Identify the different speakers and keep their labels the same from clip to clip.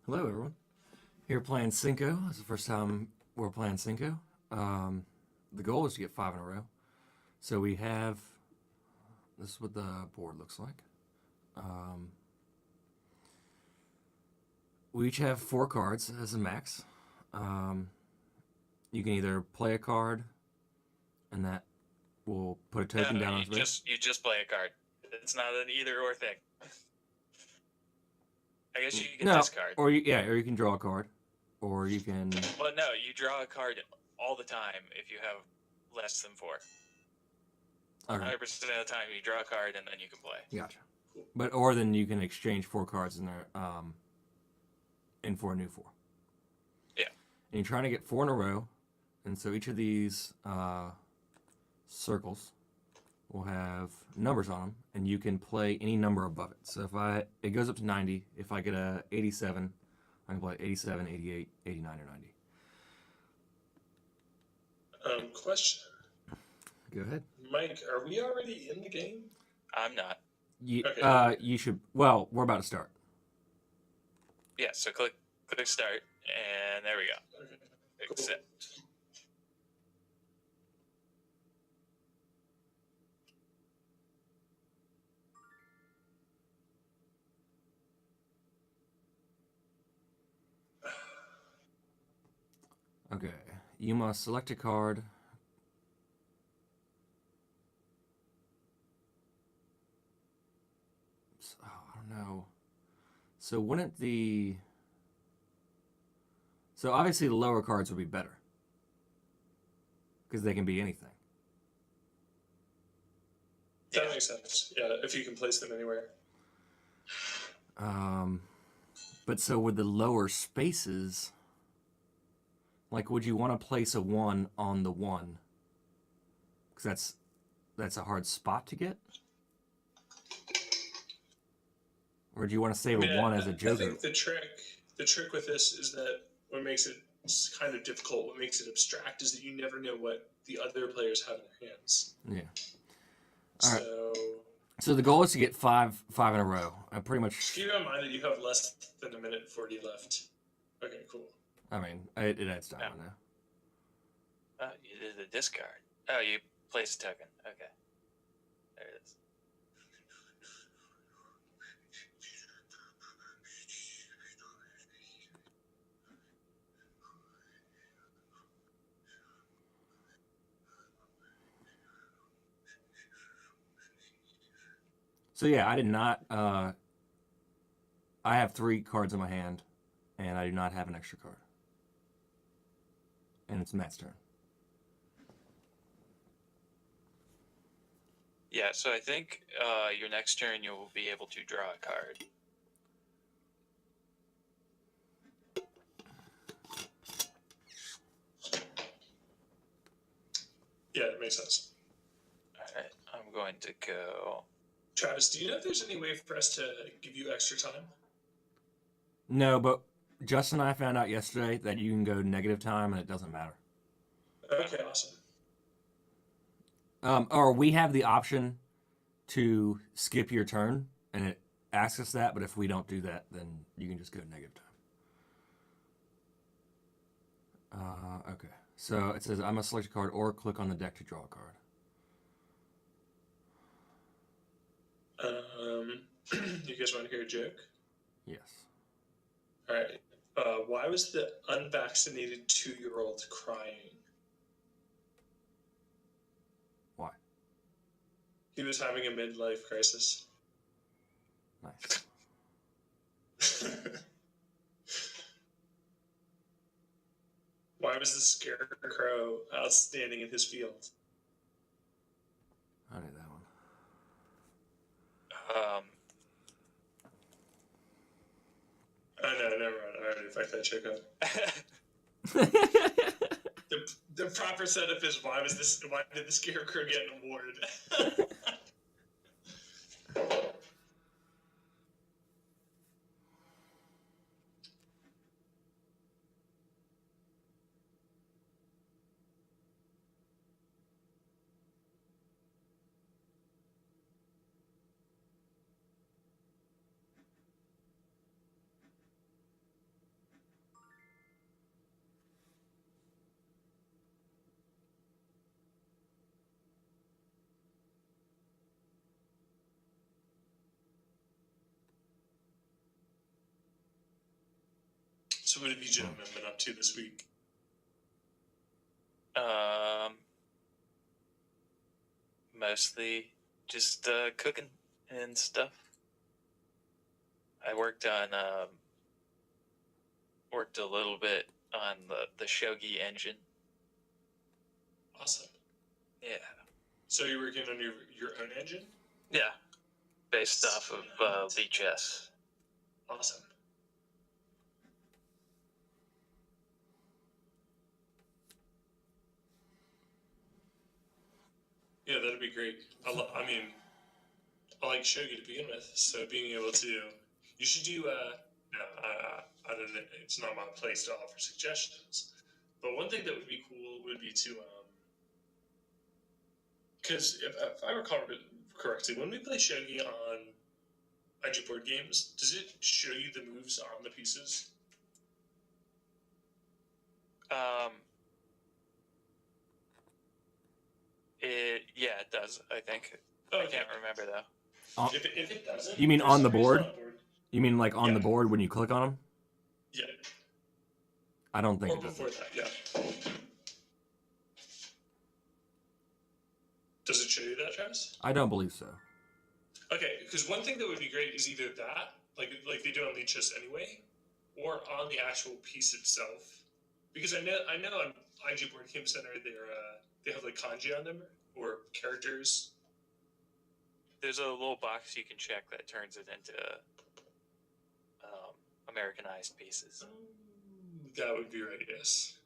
Speaker 1: Hello, everyone. Here playing Cinco. This is the first time we're playing Cinco. The goal is to get 5 in a row. So we have. This is what the board looks like. Um, we each have 4 cards as a max. Um, you can either play a card, and that will put a
Speaker 2: No,
Speaker 1: token down on
Speaker 2: you
Speaker 1: its base.
Speaker 2: just play a card. It's not an either or thing. I guess you can
Speaker 1: No,
Speaker 2: discard.
Speaker 1: or you can draw a card, or you can.
Speaker 2: But no, you draw a card all the time if you have less than 4.
Speaker 1: Okay,
Speaker 2: 100% of the time you draw a card and then you can play.
Speaker 1: gotcha. Or then you can exchange 4 cards in there, in for a new 4.
Speaker 2: Yeah.
Speaker 1: And you're trying to get 4 in a row, and so each of these circles will have numbers on them, and you can play any number above it. So if it goes up to 90. If I get a 87, I can play 87, 88, 89, or 90.
Speaker 3: Question.
Speaker 1: Go ahead.
Speaker 3: Mike, are we already in the game?
Speaker 2: I'm not.
Speaker 3: Okay.
Speaker 1: You should. Well, we're about to start.
Speaker 2: Yeah, so click start, and there we go.
Speaker 3: Okay.
Speaker 2: Accept.
Speaker 1: Okay. You must select a card. Oh, I don't know. So wouldn't the... So obviously the lower cards would be better. Because they can be anything.
Speaker 3: That makes sense. Yeah, if you can place them anywhere.
Speaker 1: But so with the lower spaces, like, would you want to place a 1 on the 1? Because that's a hard spot to get. Or do you want to save a 1 as a joker?
Speaker 3: I think the trick with this is that what makes it kind of difficult, what makes it abstract, is that you never know what the other players have in their hands.
Speaker 1: Yeah. All right.
Speaker 3: So
Speaker 1: So the goal is to get five in a row. I pretty much.
Speaker 3: keep in mind that you have less than a minute and 40 left. Okay, cool.
Speaker 1: I mean, it adds time now.
Speaker 2: Oh, you did the discard. Oh, you place a token. Okay. There it is.
Speaker 1: So yeah, I did not. I have 3 cards in my hand, and I do not have an extra card. And it's Matt's turn.
Speaker 2: Yeah, so I think your next turn you'll be able to draw a card.
Speaker 3: Yeah, that makes sense.
Speaker 2: Alright, I'm going to go...
Speaker 3: Travis, do you know if there's any way for us to give you extra time?
Speaker 1: No, but Justin and I found out yesterday that you can go negative time and it doesn't matter.
Speaker 3: Okay, awesome.
Speaker 1: Or we have the option to skip your turn, and it asks us that, but if we don't do that, then you can just go negative time. Okay. So it says I must select a card or click on the deck to draw a card.
Speaker 3: You guys want to hear a joke?
Speaker 1: Yes.
Speaker 3: All right. Why was the unvaccinated 2-year-old crying?
Speaker 1: Why?
Speaker 3: He was having a midlife crisis.
Speaker 1: Nice.
Speaker 3: Why was the scarecrow outstanding in his field?
Speaker 1: I knew that one.
Speaker 3: Oh, no, never mind. I already fucked that joke up. The proper setup is why did the scarecrow get an award? So what have you gentlemen been up to this week?
Speaker 2: Mostly just cooking and stuff. I worked a little bit on the shogi engine.
Speaker 3: Awesome.
Speaker 2: Yeah.
Speaker 3: So you're working on your own engine?
Speaker 2: Yeah. Based off of VHS.
Speaker 3: Awesome. Yeah, that'd be great. I like shogi to begin with, so being able to, you should do. No, I don't know. It's not my place to offer suggestions, but one thing that would be cool would be to, because if I recall correctly, when we play shogi on IG board games, does it show you the moves on the pieces?
Speaker 2: It does. I think.
Speaker 3: Oh,
Speaker 2: I can't remember though.
Speaker 3: If it doesn't,
Speaker 1: You mean
Speaker 3: there's
Speaker 1: on the
Speaker 3: some reason
Speaker 1: board? You mean like on the board when you click on them?
Speaker 3: Yeah.
Speaker 1: I don't think
Speaker 3: Or
Speaker 1: it does.
Speaker 3: before that, yeah. Does it show you that, Travis?
Speaker 1: I don't believe so.
Speaker 3: Okay, because one thing that would be great is either that, like they do on Leechus anyway, or on the actual piece itself. Because I know on IG Board Game Center they have like kanji on them or characters.
Speaker 2: There's a little box you can check that turns it into Americanized pieces.
Speaker 3: That would be right, yes.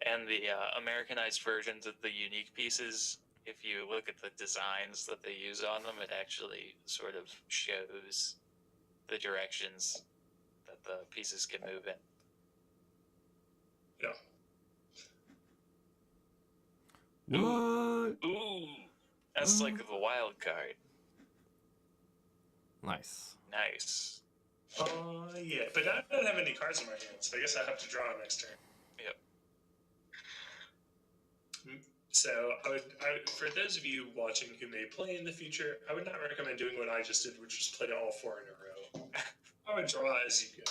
Speaker 2: And the Americanized versions of the unique pieces, if you look at the designs that they use on them, it actually sort of shows the directions that the pieces can move in.
Speaker 3: Yeah.
Speaker 1: What?
Speaker 2: Ooh, that's like the wild card.
Speaker 1: Nice.
Speaker 2: Nice.
Speaker 3: Yeah, but I don't have any cards in my hand, so I guess I have to draw next turn.
Speaker 2: Yep.
Speaker 3: So for those of you watching who may play in the future, I would not recommend doing what I just did, which was play all 4 in a row. I would draw as you go.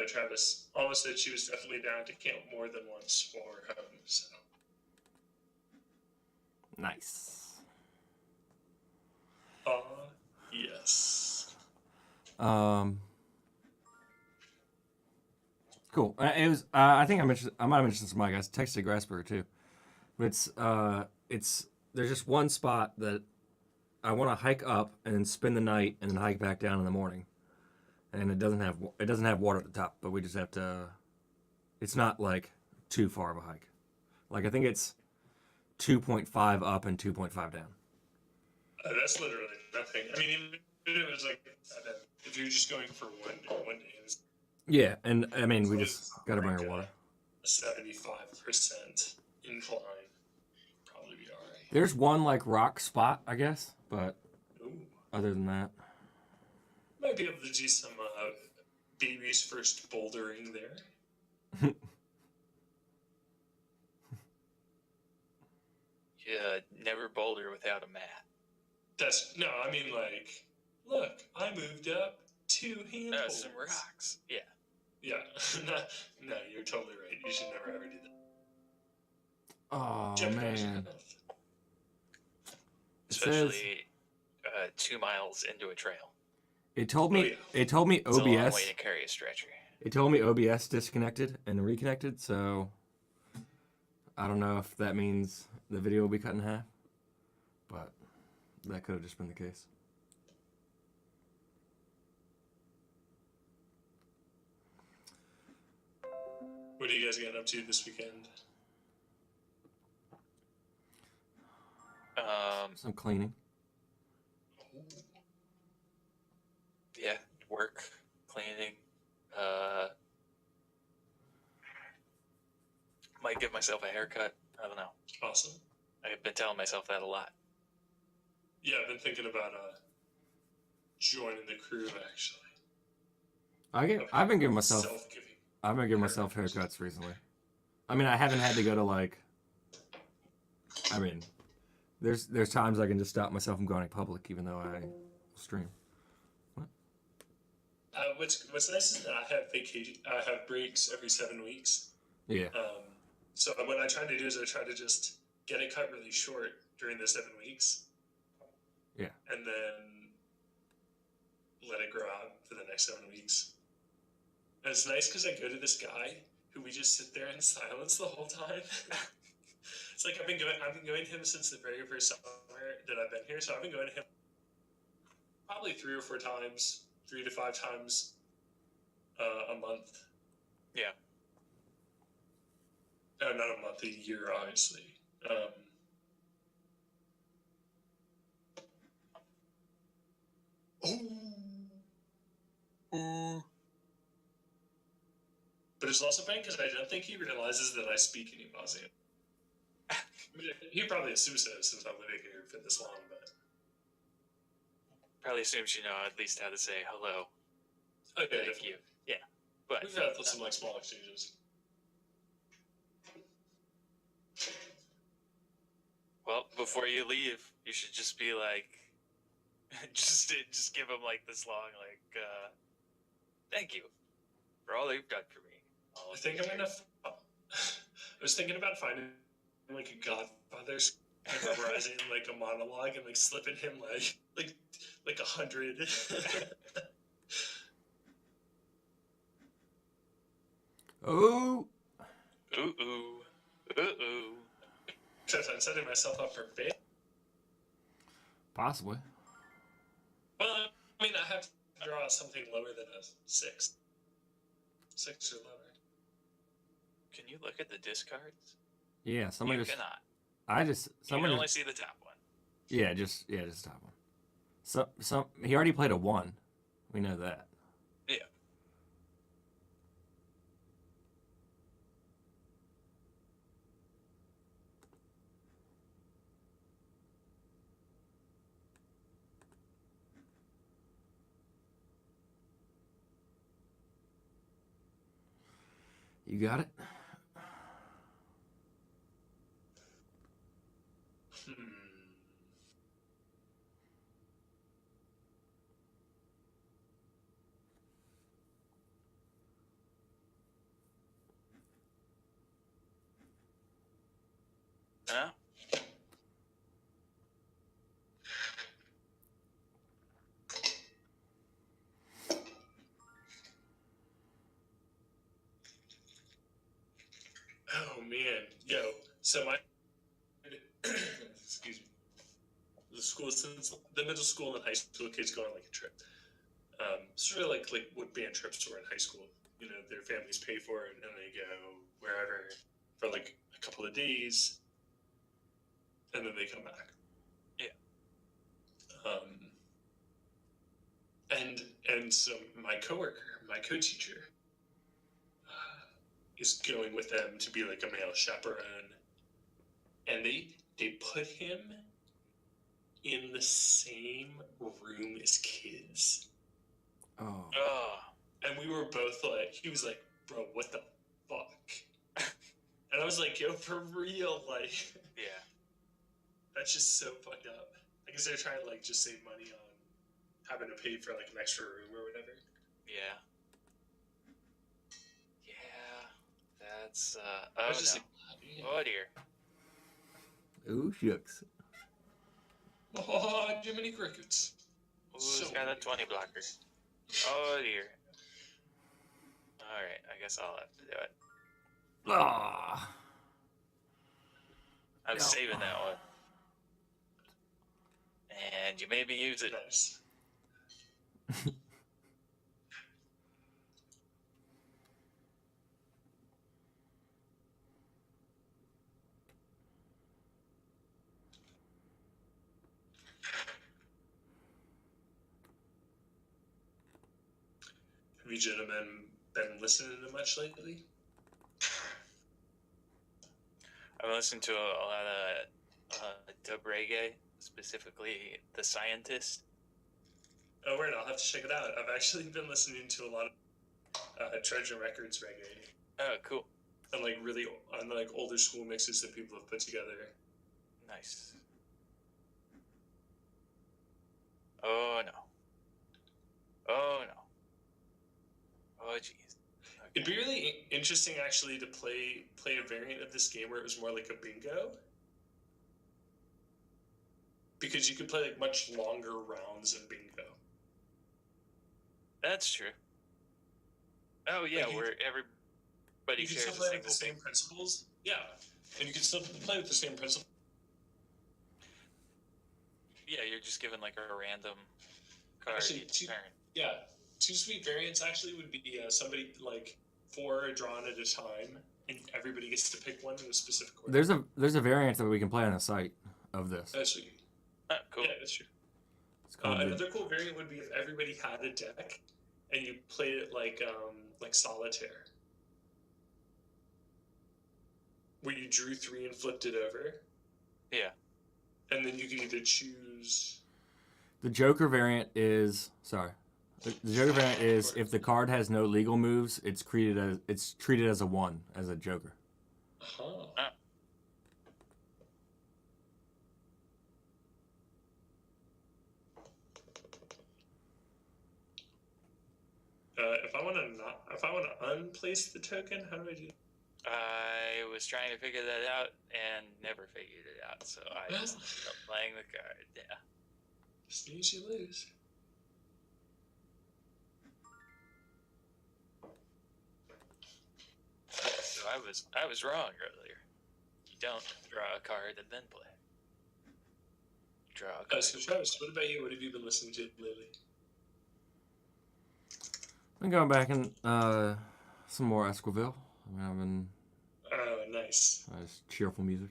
Speaker 3: Travis almost said she was definitely down to count more than once for home, so.
Speaker 1: Nice.
Speaker 3: Yes.
Speaker 1: Cool. It was. I think I might have mentioned this to my guys. Texted Grasper too. But it's. There's just one spot that I want to hike up and then spend the night and then hike back down in the morning. And it doesn't have water at the top, but we just have to. It's not like too far of a hike. Like I think it's 2.5 up and 2.5 down.
Speaker 3: That's literally nothing. I mean, even if it was like, if you're just going for one day, it's
Speaker 1: Yeah, and I mean we just got to bring our water.
Speaker 3: A 75% incline, probably be all right.
Speaker 1: There's one like rock spot, I guess, but
Speaker 3: Ooh.
Speaker 1: other than that,
Speaker 3: Might be able to do some baby's first bouldering there.
Speaker 2: Yeah, never boulder without a mat.
Speaker 3: I mean like, look, I moved up 2 handholds.
Speaker 2: Some rocks. Yeah.
Speaker 3: Yeah, no, you're totally right. You should never ever do that.
Speaker 1: oh
Speaker 3: Jeopardize your
Speaker 1: man,
Speaker 3: health.
Speaker 2: Especially 2 miles into a trail.
Speaker 1: it told me
Speaker 3: Oh, yeah.
Speaker 1: it told me
Speaker 2: It's a long
Speaker 1: OBS.
Speaker 2: way to carry a stretcher.
Speaker 1: It told me OBS disconnected and reconnected, so I don't know if that means the video will be cut in half, but that could have just been the case.
Speaker 3: What are you guys getting up to this weekend?
Speaker 1: some cleaning.
Speaker 2: Yeah, work, cleaning. Might give myself a haircut. I don't know.
Speaker 3: Awesome.
Speaker 2: I've been telling myself that a lot.
Speaker 3: Yeah, I've been thinking about joining the crew actually.
Speaker 1: I've been giving myself
Speaker 3: Self-giving.
Speaker 1: I've been giving myself haircuts recently. I mean, I haven't had to go to like. I mean, there's times I can just stop myself from going public, even though I stream.
Speaker 3: What's nice is that I have vacation. I have breaks every 7 weeks.
Speaker 1: Yeah.
Speaker 3: So what I try to do is I try to just get it cut really short during the 7 weeks.
Speaker 1: Yeah.
Speaker 3: And then let it grow out for the next 7 weeks. And it's nice because I go to this guy who we just sit there in silence the whole time. It's like I've been going to him since the very first summer that I've been here. So I've been going to him probably 3 or 4 times, 3 to 5 times a month.
Speaker 2: Yeah.
Speaker 3: Not a month, a year, obviously. But it's also fun because I don't think he realizes that I speak any Aussie. I mean, he probably assumes so since I'm living here for this long, but
Speaker 2: Probably assumes you know at least how to say hello.
Speaker 3: okay,
Speaker 2: Thank you. Yeah. But
Speaker 3: We've had some like small exchanges.
Speaker 2: well, before you leave, you should just be like, just give him like this long thank you for all you've done for me.
Speaker 3: I think I'm gonna. I was thinking about finding like a Godfather and memorizing like a monologue and like slipping him like 100.
Speaker 1: Oh.
Speaker 2: Ooh.
Speaker 3: Except I'm setting myself up for fail.
Speaker 1: Possibly.
Speaker 3: Well, I mean, I have to draw something lower than a 6. 6 or lower.
Speaker 2: Can you look at the discards?
Speaker 1: Yeah. Someone
Speaker 2: You
Speaker 1: just.
Speaker 2: cannot.
Speaker 1: I just.
Speaker 2: You can
Speaker 1: Someone
Speaker 2: only
Speaker 1: just.
Speaker 2: see the top one.
Speaker 1: Yeah. Just top one. So he already played a 1. We know that.
Speaker 2: Yeah.
Speaker 1: You got it.
Speaker 2: Huh?
Speaker 3: Oh man, yo. So my excuse me. The school since the middle school and high school kids go on like a trip. It's really like what band trips were in high school. You know, their families pay for it and they go wherever for like a couple of days, and then they come back.
Speaker 2: Yeah.
Speaker 3: And so my coworker, my co-teacher, is going with them to be like a male chaperone, and they put him in the same room as kids.
Speaker 1: Oh.
Speaker 3: And we were both like, he was like, bro, what the fuck? And I was like, yo, for real, like,
Speaker 2: Yeah.
Speaker 3: that's just so fucked up. I guess they're trying to like just save money on having to pay for like an extra room or whatever.
Speaker 2: Yeah. Yeah. That's
Speaker 3: I was just
Speaker 2: no.
Speaker 3: like,
Speaker 2: Oh dear.
Speaker 1: Ooh, shucks.
Speaker 3: oh, Jiminy Crickets.
Speaker 2: Who's got a 20 blocker? Oh dear. Alright, I guess I'll have to do it.
Speaker 1: Ah.
Speaker 2: I'm
Speaker 1: No.
Speaker 2: saving that one. And you maybe use it.
Speaker 3: Nice. Gentleman been listening to much lately?
Speaker 2: I've been listening to a lot of dub reggae, specifically The Scientist.
Speaker 3: Oh, word! I'll have to check it out. I've actually been listening to a lot of Treasure Records reggae.
Speaker 2: Oh, cool.
Speaker 3: And on older school mixes that people have put together.
Speaker 2: Nice. Oh no. Oh no. Oh jeez. Okay.
Speaker 3: It'd be really interesting actually to play a variant of this game where it was more like a bingo. Because you could play like much longer rounds in bingo.
Speaker 2: That's true. Oh yeah,
Speaker 3: Like
Speaker 2: where everybody
Speaker 3: You can
Speaker 2: shares
Speaker 3: still play
Speaker 2: a
Speaker 3: with the
Speaker 2: single
Speaker 3: same principles. Yeah. And you can still play with the same principles.
Speaker 2: Yeah, you're just given like a random card
Speaker 3: Actually,
Speaker 2: each turn.
Speaker 3: Yeah. Two sweet variants actually would be somebody like 4 drawn at a time, and everybody gets to pick one in a specific order.
Speaker 1: There's a variant that we can play on the site of this.
Speaker 3: That's sweet.
Speaker 2: Oh, cool.
Speaker 3: Yeah, that's true.
Speaker 1: It's called
Speaker 3: Another cool variant would be if everybody had a deck, and you played it like solitaire, where you drew 3 and flipped it over.
Speaker 2: Yeah.
Speaker 3: And then you can either choose.
Speaker 1: the Joker variant is the Joker variant is if the card has no legal moves, it's treated as a 1 as a Joker.
Speaker 3: Huh.
Speaker 2: Ah.
Speaker 3: If I want to unplace the token, how do I do?
Speaker 2: I was trying to figure that out and never figured it out, so I just ended up playing the card. Yeah.
Speaker 3: Snooze, you lose.
Speaker 2: So I was wrong earlier. You don't draw a card and then play. Draw a card.
Speaker 3: So Travis, what about you? What have you been listening to lately?
Speaker 1: I'm going back and some more Esquivel. I've been
Speaker 3: Oh, nice.
Speaker 1: just cheerful music.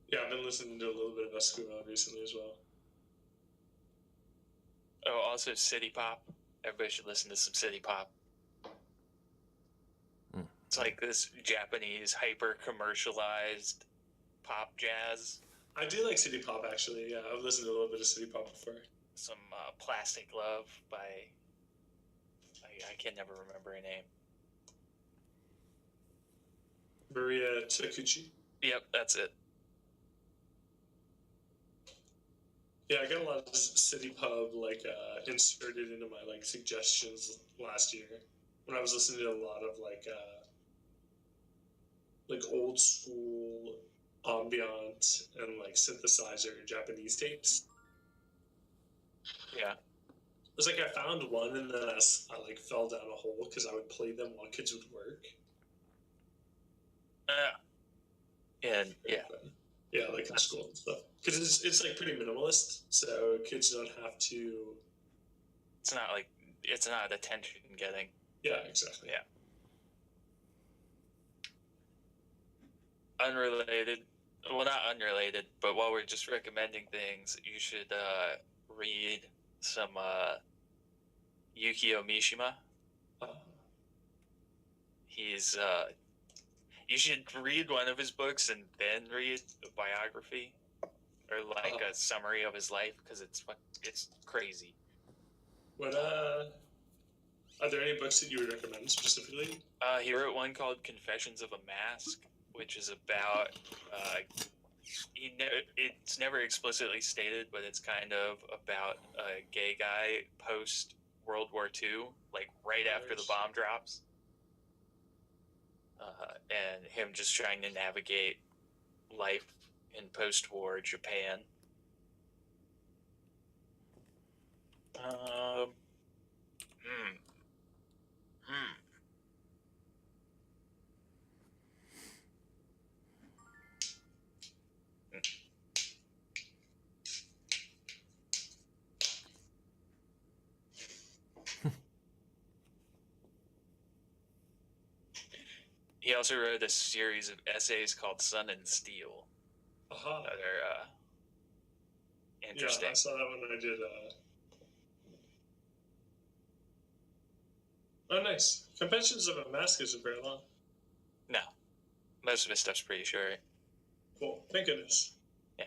Speaker 3: Yeah, I've been listening to a little bit of Esquivel recently as well.
Speaker 2: Oh, also City Pop. Everybody should listen to some City Pop. It's like this Japanese hyper commercialized pop jazz.
Speaker 3: I do like City Pop actually. Yeah, I've listened to a little bit of City Pop before.
Speaker 2: Some Plastic Love by I can never remember her name.
Speaker 3: Maria Takuchi.
Speaker 2: Yep, that's it.
Speaker 3: Yeah, I got a lot of City Pub inserted into my suggestions last year when I was listening to a lot of old school ambient and synthesizer Japanese tapes.
Speaker 2: Yeah.
Speaker 3: It was I found one and then I fell down a hole because I would play them while kids would work.
Speaker 2: And yeah.
Speaker 3: Yeah, in school and stuff. Because it's pretty minimalist, so kids don't have to.
Speaker 2: It's not attention getting.
Speaker 3: Yeah, exactly.
Speaker 2: Yeah. Unrelated. Well, not unrelated, but while we're just recommending things, you should read some Yukio Mishima. He's you should read one of his books and then read a biography or a summary of his life because it's crazy.
Speaker 3: What are there any books that you would recommend specifically?
Speaker 2: He wrote one called Confessions of a Mask, which is about it's never explicitly stated, but it's kind of about a gay guy post World War II, right after the bomb drops. And him just trying to navigate life in post-war Japan. He also wrote a series of essays called Sun and Steel. That are interesting.
Speaker 3: Yeah, I saw that when I did Oh, nice. Conventions of a mask isn't very long.
Speaker 2: No, most of his stuff's pretty short.
Speaker 3: Cool. Thank goodness.
Speaker 2: Yeah.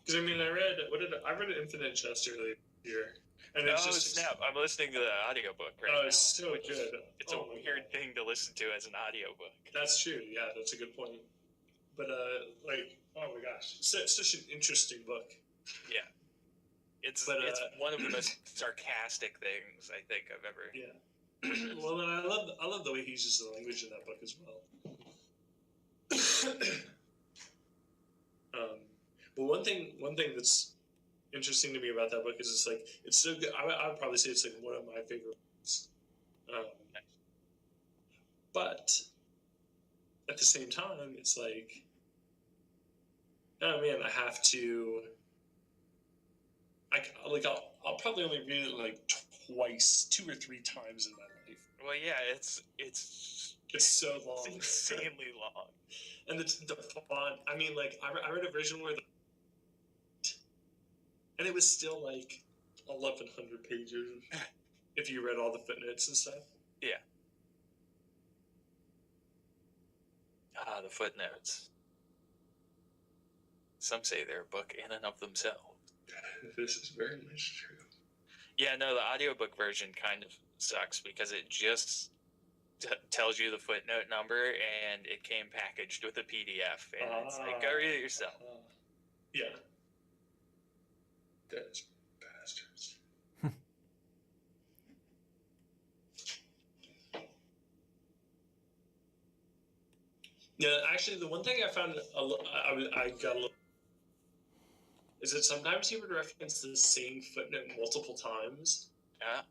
Speaker 3: Because I mean, I read Infinite Jest earlier this year, and it's
Speaker 2: Oh
Speaker 3: just
Speaker 2: snap! I'm listening to the audiobook right now.
Speaker 3: oh, it's so
Speaker 2: which
Speaker 3: good.
Speaker 2: It's a weird thing to listen to as an audiobook.
Speaker 3: That's true. Yeah, that's a good point. But like, oh my gosh, it's such an interesting book.
Speaker 2: Yeah. It's one of the most sarcastic things I think I've ever.
Speaker 3: Yeah. Well, and I love the way he uses the language in that book as well. But one thing that's interesting to me about that book is it's so good. I would probably say it's like one of my favorite books. But at the same time, it's like, oh man, I have to. I'll probably only read it like twice, 2 or 3 times in my life.
Speaker 2: Well, yeah, it's
Speaker 3: so long.
Speaker 2: It's insanely long.
Speaker 3: And the font. I mean, like I read a version where and it was still like 1,100 pages if you read all the footnotes and stuff.
Speaker 2: Yeah. Ah, the footnotes. Some say they're a book in and of themselves.
Speaker 3: This is very much true.
Speaker 2: Yeah, no, the audiobook version kind of sucks because it just tells you the footnote number and it came packaged with a PDF. And it's like, go read it yourself.
Speaker 3: Yeah. Those bastards. Yeah, actually, the one thing I found I got a little is that sometimes he would reference the same footnote multiple times.
Speaker 2: Yeah.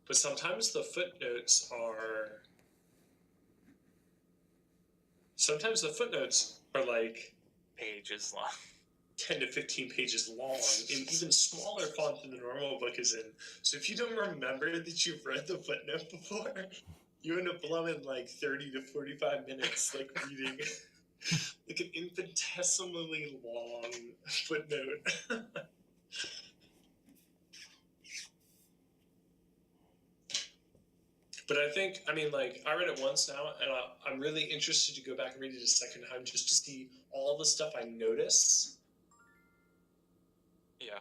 Speaker 3: But sometimes the footnotes are like
Speaker 2: pages long.
Speaker 3: 10 to 15 pages long in even smaller font than the normal book is in. So if you don't remember that you've read the footnote before, you end up blowing like 30 to 45 minutes like reading like an infinitesimally long footnote. But I mean, like, I read it once now, and I'm really interested to go back and read it a second time just to see all the stuff I notice.
Speaker 2: Yeah.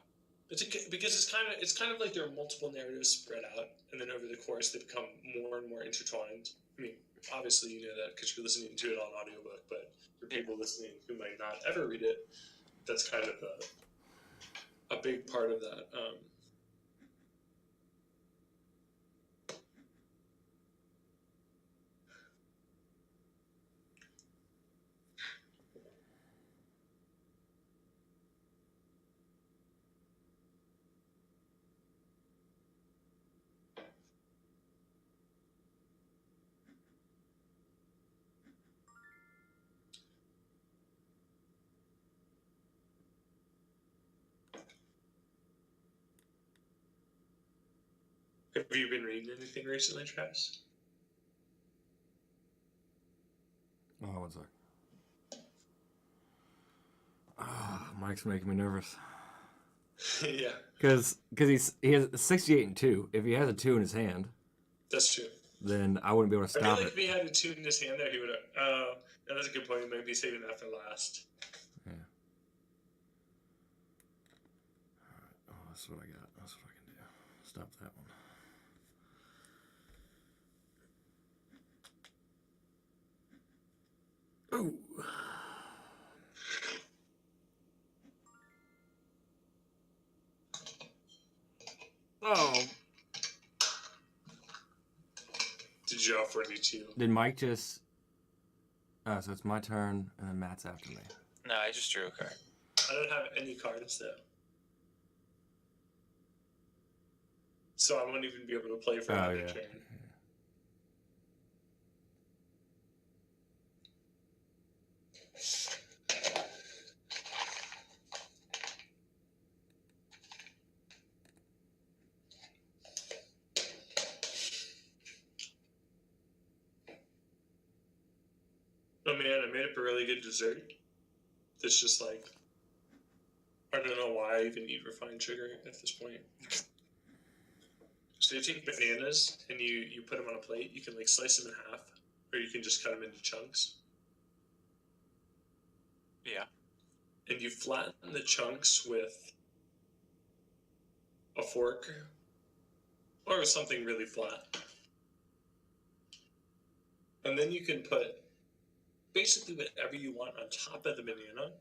Speaker 3: Because it's kind of like there are multiple narratives spread out, and then over the course they become more and more intertwined. I mean, obviously you know that because you're listening to it on audiobook, but for people listening who might not ever read it, that's kind of a big part of that. Have you been reading anything recently, Travis?
Speaker 1: Oh, one sec. Mike's making me nervous.
Speaker 3: Yeah.
Speaker 1: Because he has 68 and 2. If he has a 2 in his hand,
Speaker 3: that's true.
Speaker 1: Then I wouldn't be able to stop
Speaker 3: I feel like
Speaker 1: it.
Speaker 3: if he had a 2 in his hand there, he would have. Oh, that's a good point. He might be saving that for last.
Speaker 1: Yeah. Alright. Oh, that's what I got. That's what I can do. Stop that one. Oh. Oh.
Speaker 3: Did you draw 42?
Speaker 1: Did Mike just... Oh, so it's my turn, and then Matt's after me.
Speaker 2: No, I just drew a card.
Speaker 3: I don't have any cards, though. So I won't even be able to play for another turn. Oh man, I made up a really good dessert. That's just like I don't know why I even eat refined sugar at this point. So you take bananas and you put them on a plate. You can like slice them in half, or you can just cut them into chunks.
Speaker 2: Yeah.
Speaker 3: And you flatten the chunks with a fork or something really flat. And then you can put basically whatever you want on top of the banana.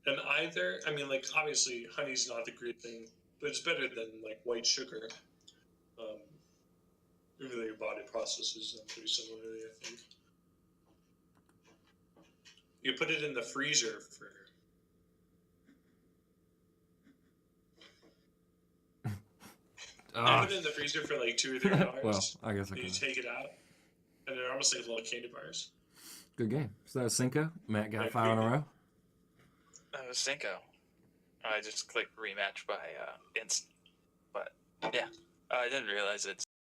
Speaker 3: And either, I mean, like, obviously, honey's not the great thing, but it's better than, like, white sugar. Even though your body processes them pretty similarly, I think. You put it in the freezer for... You put it in the freezer for, like, 2 or 3 hours.
Speaker 1: Well, I guess I
Speaker 3: and
Speaker 1: can.
Speaker 3: you take it out, and they're almost like little candy bars.
Speaker 1: Good game. So that was Cinco. Matt got
Speaker 3: Yeah,
Speaker 1: 5 in a row.
Speaker 2: That was Cinco. I just clicked rematch by instant. But yeah, I didn't realize it's